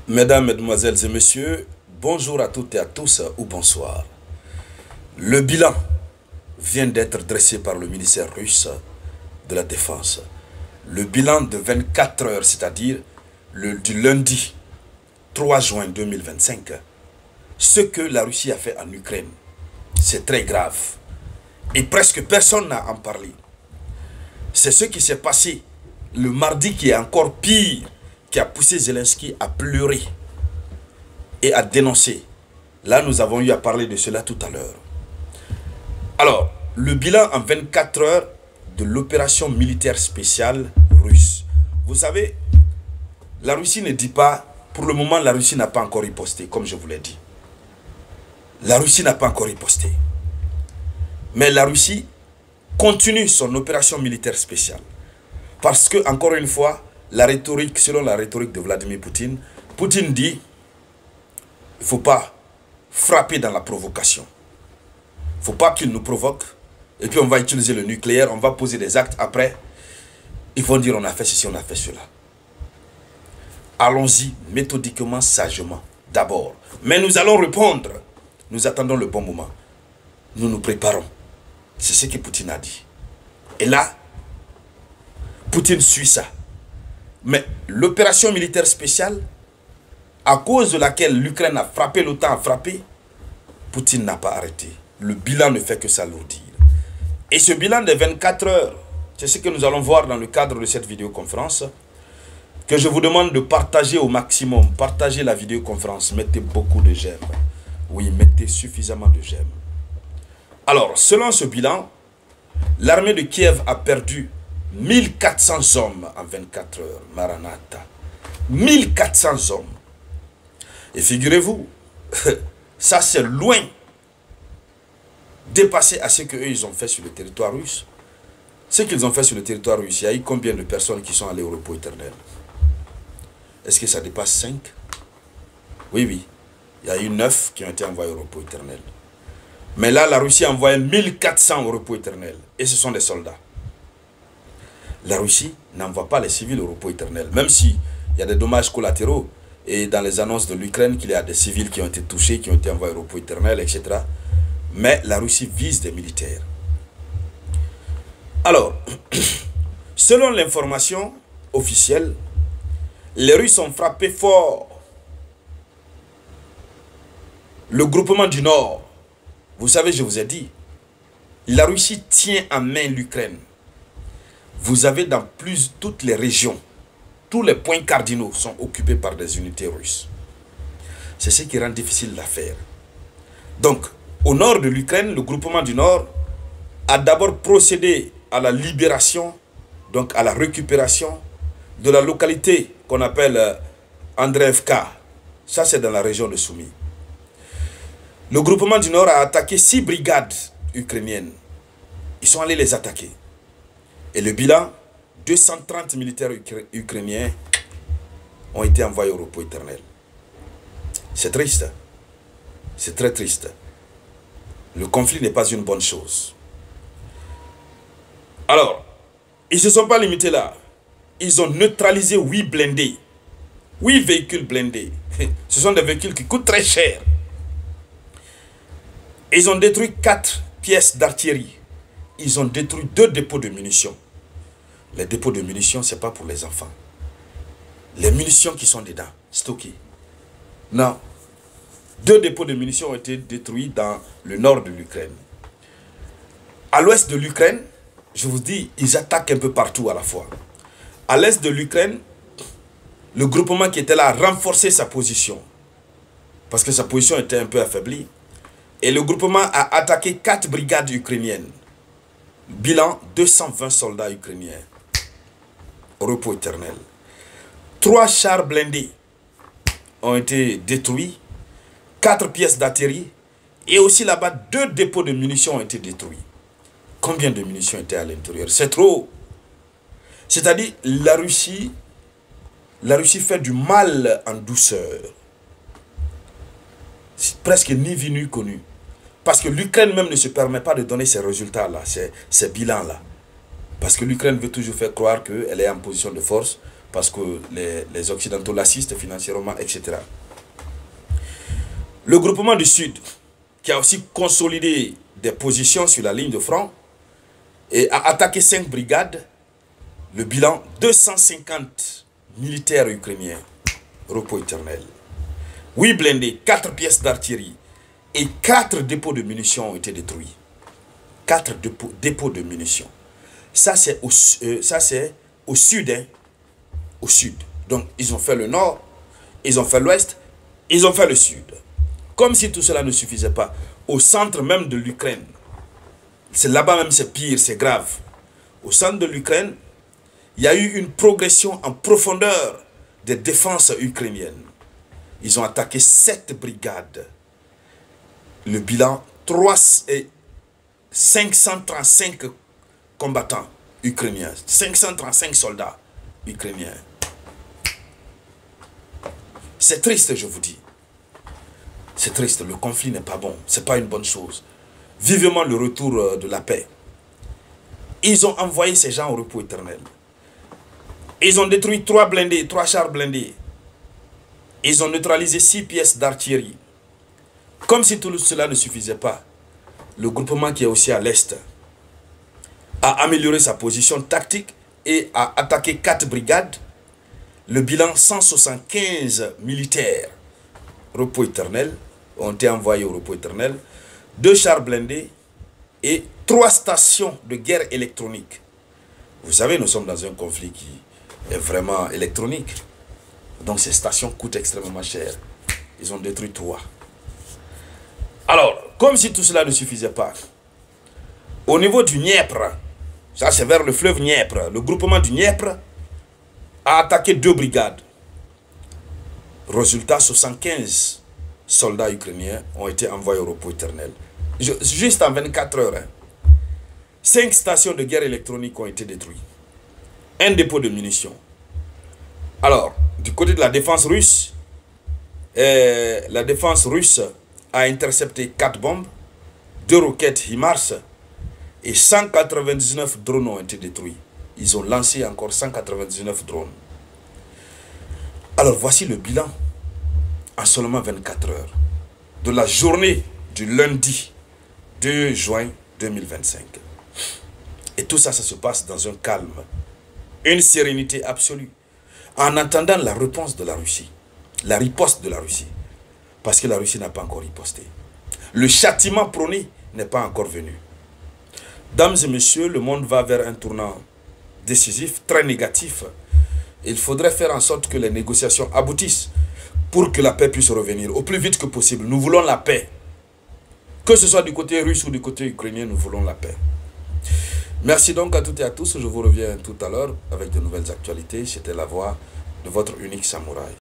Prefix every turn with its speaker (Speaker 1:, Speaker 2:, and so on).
Speaker 1: Mesdames, Mesdemoiselles et Messieurs, bonjour à toutes et à tous ou bonsoir. Le bilan vient d'être dressé par le ministère russe de la Défense. Le bilan de 24 heures, c'est-à-dire du lundi 3 juin 2025, ce que la Russie a fait en Ukraine, c'est très grave. Et presque personne n'a en parlé. C'est ce qui s'est passé le mardi qui est encore pire, qui a poussé Zelensky à pleurer et à dénoncer. Là, nous avons eu à parler de cela tout à l'heure. Alors, le bilan en 24 heures de l'opération militaire spéciale russe. Vous savez, la Russie ne dit pas, pour le moment, la Russie n'a pas encore riposté, comme je vous l'ai dit. La Russie n'a pas encore riposté. Mais la Russie continue son opération militaire spéciale. Parce que, encore une fois, la rhétorique, selon la rhétorique de Vladimir Poutine, Poutine dit, il ne faut pas frapper dans la provocation. Il ne faut pas qu'il nous provoque. Et puis on va utiliser le nucléaire, on va poser des actes. Après, ils vont dire on a fait ceci, on a fait cela. Allons-y méthodiquement, sagement, d'abord. Mais nous allons répondre. Nous attendons le bon moment. Nous nous préparons. C'est ce que Poutine a dit. Et là, Poutine suit ça. Mais l'opération militaire spéciale, à cause de laquelle l'Ukraine a frappé, l'OTAN a frappé, Poutine n'a pas arrêté. Le bilan ne fait que s'alourdir. Et ce bilan de 24 heures, c'est ce que nous allons voir dans le cadre de cette vidéoconférence, que je vous demande de partager au maximum. Partagez la vidéoconférence, mettez beaucoup de j'aime. Oui, mettez suffisamment de j'aime. Alors, selon ce bilan, l'armée de Kiev a perdu 1400 hommes en 24 heures. Maranatha. 1400 hommes. Et figurez-vous, ça c'est loin dépassé à ce qu'eux ils ont fait sur le territoire russe. Ce qu'ils ont fait sur le territoire russe, il y a eu combien de personnes qui sont allées au repos éternel? Est-ce que ça dépasse 5? Oui, oui. Il y a eu 9 qui ont été envoyés au repos éternel. Mais là, la Russie a envoyé 1400 au repos éternel. Et ce sont des soldats. La Russie n'envoie pas les civils au repos éternel. Même s'il y a des dommages collatéraux. Et dans les annonces de l'Ukraine, qu'il y a des civils qui ont été touchés, qui ont été envoyés au repos éternel, etc. Mais la Russie vise des militaires. Alors, selon l'information officielle, les Russes ont frappé fort le groupement du Nord. Vous savez, je vous ai dit, la Russie tient en main l'Ukraine. Vous avez dans toutes les régions, tous les points cardinaux sont occupés par des unités russes. C'est ce qui rend difficile l'affaire. Donc, au nord de l'Ukraine, le groupement du Nord a d'abord procédé à la libération, donc à la récupération de la localité qu'on appelle Andreevka. Ça, c'est dans la région de Soumy. Le groupement du Nord a attaqué 6 brigades ukrainiennes. Ils sont allés les attaquer. Et le bilan, 230 militaires ukrainiens ont été envoyés au repos éternel. C'est triste. C'est très triste. Le conflit n'est pas une bonne chose. Alors, ils ne se sont pas limités là. Ils ont neutralisé 8 blindés. 8 véhicules blindés. Ce sont des véhicules qui coûtent très cher. Ils ont détruit 4 pièces d'artillerie. Ils ont détruit 2 dépôts de munitions. Les dépôts de munitions, ce n'est pas pour les enfants. Les munitions qui sont dedans, stockées. Non. 2 dépôts de munitions ont été détruits dans le nord de l'Ukraine. À l'ouest de l'Ukraine, je vous dis, ils attaquent un peu partout à la fois. À l'est de l'Ukraine, le groupement qui était là a renforcé sa position. Parce que sa position était un peu affaiblie. Et le groupement a attaqué 4 brigades ukrainiennes. Bilan, 220 soldats ukrainiens. Au repos éternel. 3 chars blindés ont été détruits. 4 pièces d'artillerie. Et aussi là-bas, 2 dépôts de munitions ont été détruits. Combien de munitions étaient à l'intérieur? C'est trop. C'est-à-dire, la Russie fait du mal en douceur. C'est presque ni vu ni connu. Parce que l'Ukraine même ne se permet pas de donner ces résultats-là, ces bilans-là. Parce que l'Ukraine veut toujours faire croire qu'elle est en position de force parce que les Occidentaux l'assistent financièrement, etc. Le groupement du Sud, qui a aussi consolidé des positions sur la ligne de front, et a attaqué 5 brigades, le bilan, 250 militaires ukrainiens, repos éternel. 8 blindés, 4 pièces d'artillerie et 4 dépôts de munitions ont été détruits. 4 dépôts de munitions. Ça, c'est au sud. Hein, au sud. Donc, ils ont fait le nord, ils ont fait l'ouest, ils ont fait le sud. Comme si tout cela ne suffisait pas. Au centre même de l'Ukraine, c'est là-bas même, c'est pire, c'est grave. Au centre de l'Ukraine, il y a eu une progression en profondeur des défenses ukrainiennes. Ils ont attaqué 7 brigades. Le bilan, 535 combattants ukrainiens, 535 soldats ukrainiens. C'est triste, je vous dis. C'est triste, le conflit n'est pas bon, c'est pas une bonne chose. Vivement le retour de la paix. Ils ont envoyé ces gens au repos éternel. Ils ont détruit 3 blindés, 3 chars blindés. Ils ont neutralisé 6 pièces d'artillerie. Comme si tout cela ne suffisait pas, le groupement qui est aussi à l'est a amélioré sa position tactique et a attaqué 4 brigades. Le bilan, 175 militaires repos éternel ont été envoyés au repos éternel, 2 chars blindés et 3 stations de guerre électronique. Vous savez, nous sommes dans un conflit qui est vraiment électronique. Donc ces stations coûtent extrêmement cher. Ils ont détruit 3. Alors, comme si tout cela ne suffisait pas, au niveau du Dniepr, ça c'est vers le fleuve Dniepr, le groupement du Dniepr a attaqué 2 brigades. Résultat, 75 soldats ukrainiens ont été envoyés au repos éternel. Juste en 24 heures. 5 stations de guerre électronique ont été détruites. Un dépôt de munitions. Alors, du côté de la défense russe a intercepté 4 bombes, 2 roquettes HIMARS et 199 drones ont été détruits. Ils ont lancé encore 199 drones. Alors voici le bilan en seulement 24 heures de la journée du lundi 2 juin 2025. Et tout ça, ça se passe dans un calme, une sérénité absolue, en attendant la réponse de la Russie, la riposte de la Russie, parce que la Russie n'a pas encore riposté. Le châtiment prôné n'est pas encore venu. Dames et messieurs, le monde va vers un tournant décisif, très négatif. Il faudrait faire en sorte que les négociations aboutissent pour que la paix puisse revenir au plus vite que possible. Nous voulons la paix. Que ce soit du côté russe ou du côté ukrainien, nous voulons la paix. Merci donc à toutes et à tous. Je vous reviens tout à l'heure avec de nouvelles actualités. C'était la voix de votre unique samouraï.